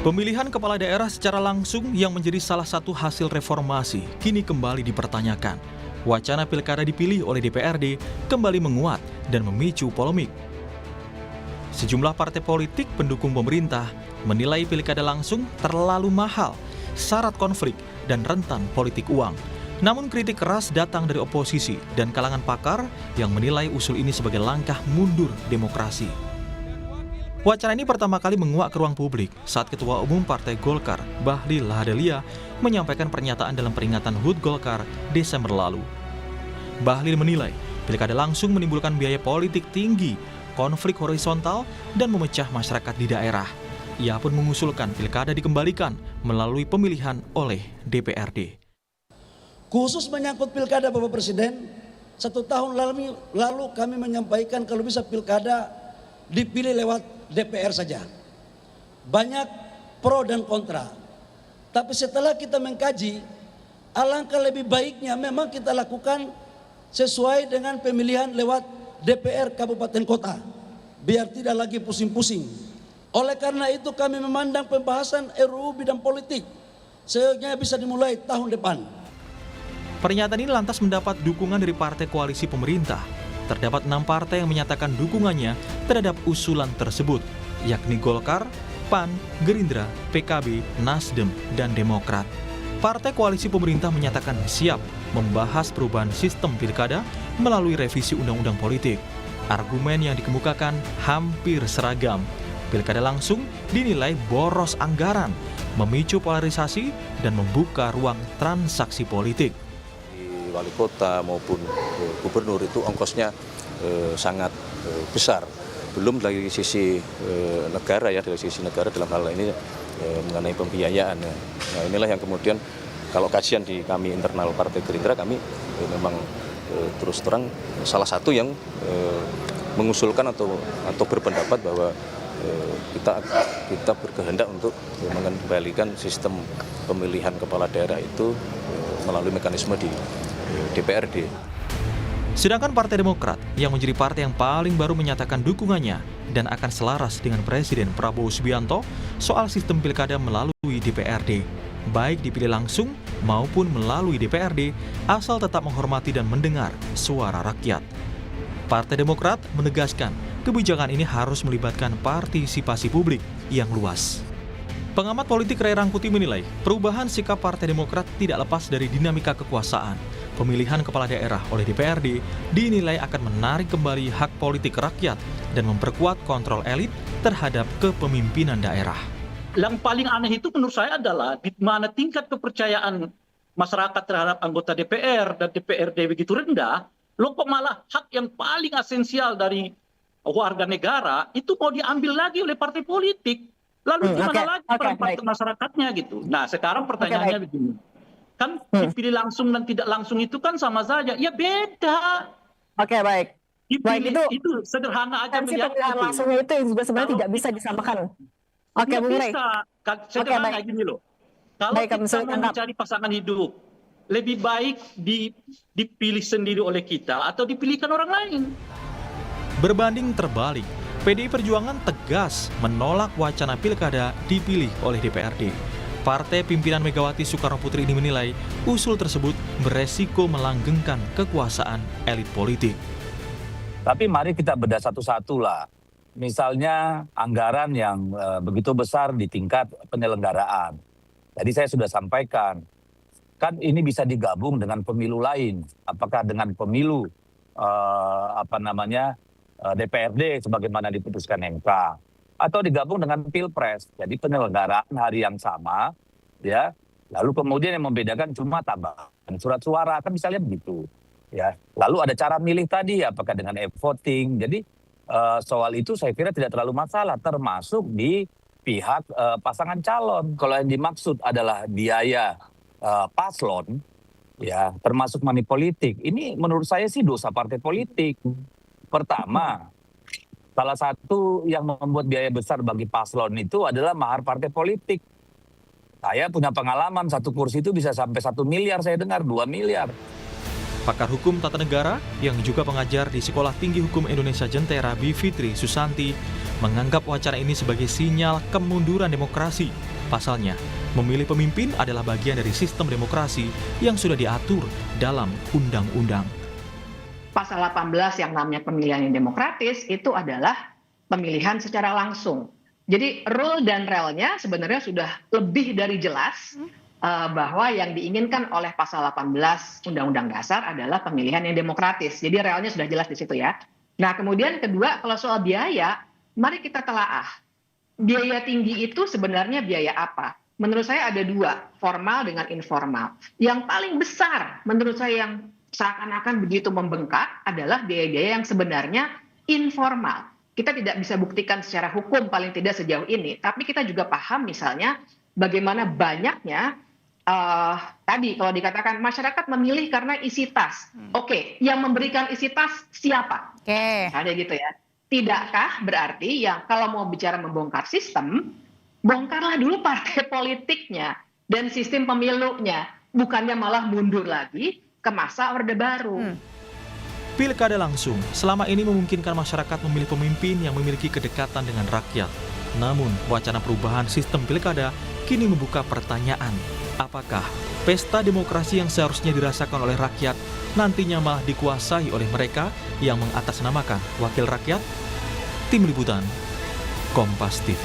Pemilihan kepala daerah secara langsung yang menjadi salah satu hasil reformasi kini kembali dipertanyakan. Wacana pilkada dipilih oleh DPRD kembali menguat dan memicu polemik. Sejumlah partai politik pendukung pemerintah menilai pilkada langsung terlalu mahal, syarat konflik, dan rentan politik uang. Namun kritik keras datang dari oposisi dan kalangan pakar yang menilai usul ini sebagai langkah mundur demokrasi. Wacana ini pertama kali menguak ke ruang publik saat Ketua Umum Partai Golkar, Bahlil Lahadalia, menyampaikan pernyataan dalam peringatan HUT Golkar Desember lalu. Bahlil menilai pilkada langsung menimbulkan biaya politik tinggi, konflik horizontal, dan memecah masyarakat di daerah. Ia pun mengusulkan pilkada dikembalikan melalui pemilihan oleh DPRD. Khusus menyangkut pilkada Bapak Presiden, 1 tahun lalu kami menyampaikan kalau bisa pilkada dipilih lewat DPR saja. Banyak pro dan kontra. Tapi setelah kita mengkaji, alangkah lebih baiknya memang kita lakukan sesuai dengan pemilihan lewat DPR Kabupaten Kota, biar tidak lagi pusing-pusing. Oleh karena itu kami memandang pembahasan RUU bidang politik seyogyanya bisa dimulai tahun depan. Pernyataan ini lantas mendapat dukungan dari partai koalisi pemerintah. Terdapat 6 partai yang menyatakan dukungannya terhadap usulan tersebut, yakni Golkar, PAN, Gerindra, PKB, Nasdem, dan Demokrat. Partai koalisi pemerintah menyatakan siap membahas perubahan sistem pilkada melalui revisi undang-undang politik. Argumen yang dikemukakan hampir seragam. Pilkada langsung dinilai boros anggaran, memicu polarisasi, dan membuka ruang transaksi politik. Wali kota maupun gubernur itu ongkosnya sangat besar. Belum dari sisi negara ya, dari sisi negara dalam hal ini mengenai pembiayaan. Nah inilah yang kemudian kalau kajian di kami internal Partai Gerindra, kami memang terus terang salah satu yang mengusulkan atau berpendapat bahwa kita berkehendak untuk mengembalikan sistem pemilihan kepala daerah itu melalui mekanisme di DPRD. Sedangkan Partai Demokrat yang menjadi partai yang paling baru menyatakan dukungannya dan akan selaras dengan Presiden Prabowo Subianto soal sistem pilkada melalui DPRD, baik dipilih langsung maupun melalui DPRD, asal tetap menghormati dan mendengar suara rakyat. Partai Demokrat menegaskan kebijakan ini harus melibatkan partisipasi publik yang luas. Pengamat politik Ray Rangkuti menilai perubahan sikap Partai Demokrat tidak lepas dari dinamika kekuasaan. Pemilihan kepala daerah oleh DPRD dinilai akan menarik kembali hak politik rakyat dan memperkuat kontrol elit terhadap kepemimpinan daerah. Yang paling aneh itu menurut saya adalah di mana tingkat kepercayaan masyarakat terhadap anggota DPR dan DPRD begitu rendah, loh kok malah hak yang paling esensial dari warga negara itu mau diambil lagi oleh partai politik. Lalu gimana lagi peran masyarakatnya gitu. Nah sekarang pertanyaannya begini. Kan dipilih langsung dan tidak langsung itu kan sama saja. Ya beda. Oke, baik. Dipilih baik, itu sederhana aja melihat pemilihan langsungnya itu yang juga sebenarnya tidak bisa disamakan. Oke, Bung Rey. Sederhana gini loh. Kalau kita mau mencari pasangan hidup, lebih baik dipilih sendiri oleh kita atau dipilihkan orang lain. Berbanding terbalik, PDI Perjuangan tegas menolak wacana pilkada dipilih oleh DPRD. Partai pimpinan Megawati Soekarno Putri ini menilai usul tersebut beresiko melanggengkan kekuasaan elit politik. Tapi mari kita bedah satu-satu lah. Misalnya anggaran yang begitu besar di tingkat penyelenggaraan. Tadi saya sudah sampaikan, kan ini bisa digabung dengan pemilu lain. Apakah dengan pemilu DPRD sebagaimana diputuskan MK, atau digabung dengan Pilpres. Jadi penyelenggaraan hari yang sama, ya. Lalu kemudian yang membedakan cuma tambahan surat suara, kan misalnya begitu, ya. Lalu ada cara milih tadi, apakah dengan e-voting. Jadi soal itu saya kira tidak terlalu masalah, termasuk di pihak pasangan calon. Kalau yang dimaksud adalah biaya paslon, ya, termasuk money politik. Ini menurut saya sih dosa partai politik. Pertama, salah satu yang membuat biaya besar bagi paslon itu adalah mahar partai politik. Saya punya pengalaman, satu kursi itu bisa sampai 1 miliar, saya dengar 2 miliar. Pakar hukum tata negara yang juga pengajar di Sekolah Tinggi Hukum Indonesia Jentera Bivitri Susanti menganggap wacana ini sebagai sinyal kemunduran demokrasi Pasalnya, memilih pemimpin adalah bagian dari sistem demokrasi yang sudah diatur dalam undang-undang. Pasal 18 yang namanya pemilihan yang demokratis itu adalah pemilihan secara langsung. Jadi rule dan relnya sebenarnya sudah lebih dari jelas bahwa yang diinginkan oleh pasal 18 Undang-Undang Dasar adalah pemilihan yang demokratis. Jadi relnya sudah jelas di situ ya. Nah kemudian kedua, kalau soal biaya, mari kita telaah. Biaya tinggi itu sebenarnya biaya apa? Menurut saya ada dua, formal dengan informal. Yang paling besar menurut saya yang seakan-akan begitu membengkak adalah biaya-biaya yang sebenarnya informal. Kita tidak bisa buktikan secara hukum paling tidak sejauh ini, tapi kita juga paham misalnya bagaimana banyaknya tadi kalau dikatakan masyarakat memilih karena isi tas. Oke, yang memberikan isi tas siapa? Misalnya gitu ya. Tidakkah berarti yang kalau mau bicara membongkar sistem, bongkarlah dulu partai politiknya dan sistem pemilunya, bukannya malah mundur lagi ke masa Orde Baru. Pilkada langsung selama ini memungkinkan masyarakat memilih pemimpin yang memiliki kedekatan dengan rakyat. Namun, wacana perubahan sistem pilkada kini membuka pertanyaan, apakah pesta demokrasi yang seharusnya dirasakan oleh rakyat nantinya malah dikuasai oleh mereka yang mengatasnamakan wakil rakyat? Tim Liputan, Kompas TV.